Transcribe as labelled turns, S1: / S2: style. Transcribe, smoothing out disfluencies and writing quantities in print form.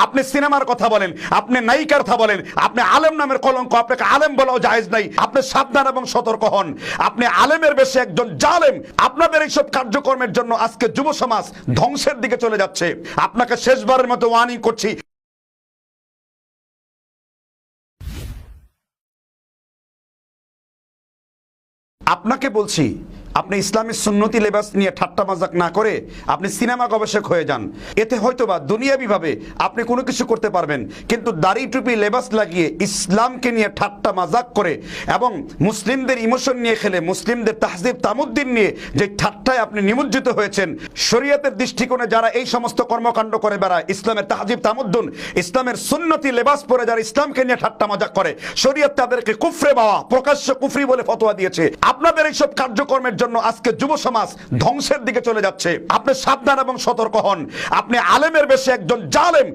S1: আপনি সিনেমার কথা বলেন, আপনি নায়িকার কথা বলেন, আপনি আলেম নামের কলঙ্ক, আপনাকে আলেম বলাও জায়েজ নাই। আপনি সাবধান এবং সতর্ক হন। আপনি আলেমের বেশে একজন জালেম। আপনাদের এইসব কার্যক্রমের জন্য আজকে যুব সমাজ ধ্বংসের দিকে চলে যাচ্ছে। আপনাকে শেষবারের মতো ওয়ার্নিং করছি। আপনাকে বলছি, আপনি ইসলামী সুন্নতি লেবাস নিয়ে ঠাট্টা মাজাক না করে আপনি সিনেমা গবেষক হয়ে যান। এতে হয়তোবা দুনিয়াবিভাবে আপনি কোনো কিছু করতে পারবেন, কিন্তু দাড়ি টুপি লেবাস লাগিয়ে ইসলামকে নিয়ে ঠাট্টা মাজাক করে এবং মুসলিমদের ইমোশন নিয়ে খেলে, মুসলিমদের তাহজিব তামুদ্দিন নিয়ে যে ঠাট্টায় আপনি নিমজ্জিত হয়েছেন, শরীয়তের দৃষ্টিকোণে যারা এই সমস্ত কর্মকাণ্ড করে বেড়ায়, ইসলামের তাহজিব তামুদ্দুন, ইসলামের সুন্নতি লেবাস পরে যারা ইসলামকে নিয়ে ঠাট্টা মাজাক করে, শরীয়ত তাদেরকে কুফরে বাওয়া, প্রকাশ্য কুফরি বলে ফতোয়া দিয়েছে। আপনাদের এইসব কার্যক্রমের জন্য আজকে যুব সমাজ ধ্বংসের দিকে চলে যাচ্ছে। আপনি সাবধান এবং সতর্ক হন। আপনি আলেমের বেশে একজন জালেম।